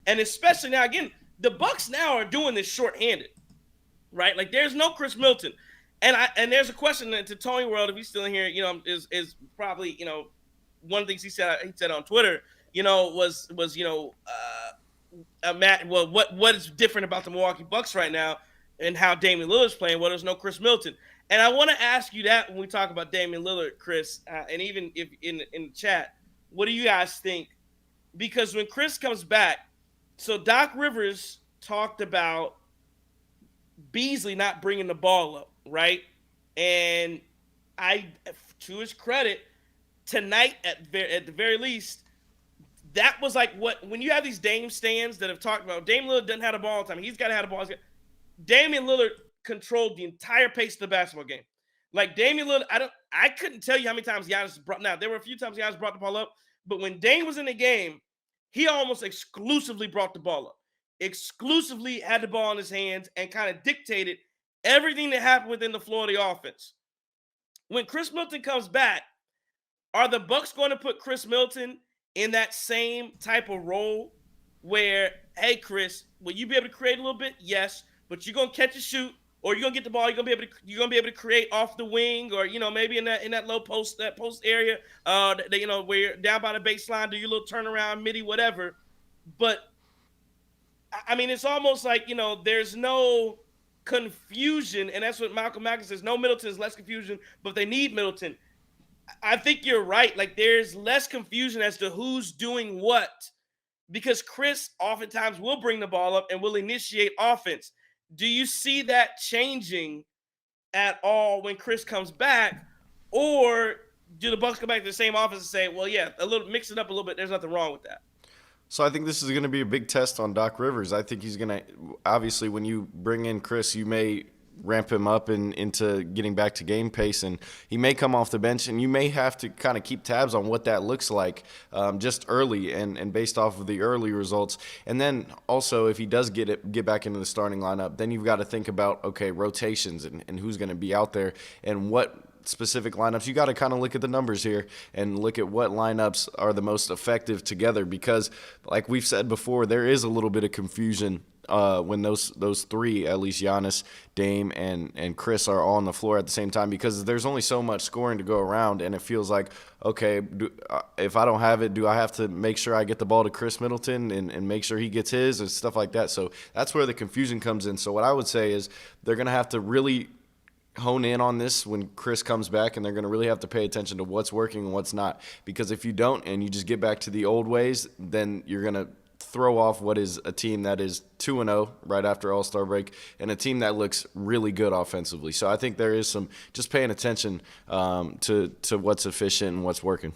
And especially now, again, the Bucks now are doing this shorthanded, right? Like there's no Khris Middleton. And there's a question to Tony World, if he's still in here, is probably, one of the things he said on Twitter, was Matt, well, what is different about the Milwaukee Bucks right now and how Damian Lillard's playing? Well, there's no Khris Middleton. And I want to ask you that when we talk about Damian Lillard, Chris, and even if in the chat, what do you guys think? Because when Chris comes back, so Doc Rivers talked about Beasley not bringing the ball up, right? And to his credit, tonight at the very least, that was like when you have these Dame stands that have talked about Damian Lillard doesn't have the ball all the time. He's got to have the ball. Damian Lillard controlled the entire pace of the basketball game. Like Damian Lillard, I couldn't tell you how many times Giannis brought. Now there were a few times Giannis brought the ball up, but when Dame was in the game, he almost exclusively brought the ball up. Exclusively had the ball in his hands and kind of dictated everything that happened within the floor of the offense. When Khris Middleton comes back, are the Bucks going to put Khris Middleton in that same type of role where, hey, Chris, will you be able to create a little bit? Yes, but you're gonna catch and shoot, or you're gonna get the ball. You're gonna be able to create off the wing, or maybe in that low post area, where you're down by the baseline, do your little turnaround, midi, whatever. But I mean, it's almost like there's no confusion, and that's what Malcolm Mack says. No Middleton is less confusion, but they need Middleton. I think you're right. Like there's less confusion as to who's doing what, because Chris oftentimes will bring the ball up and will initiate offense. Do you see that changing at all when Chris comes back, or do the Bucks go back to the same offense and say, well, yeah, mix it up a little bit. There's nothing wrong with that. So I think this is going to be a big test on Doc Rivers. I think he's going to – obviously, when you bring in Chris, you may ramp him up into getting back to game pace, and he may come off the bench, and you may have to kind of keep tabs on what that looks like just early and based off of the early results. And then also, if he does get back into the starting lineup, then you've got to think about, okay, rotations and who's going to be out there and what – specific lineups. You got to kind of look at the numbers here and look at what lineups are the most effective together, because like we've said before, there is a little bit of confusion when those three, at least Giannis, Dame, and Chris, are all on the floor at the same time, because there's only so much scoring to go around, and it feels like, okay, if I don't have it, do I have to make sure I get the ball to Khris Middleton and make sure he gets his and stuff like that? So that's where the confusion comes in. So what I would say is they're going to have to really hone in on this when Chris comes back, and they're going to really have to pay attention to what's working and what's not, because if you don't and you just get back to the old ways, then you're going to throw off what is a team that is 2-0 right after All-Star break and a team that looks really good offensively. So I think there is some just paying attention to what's efficient and what's working.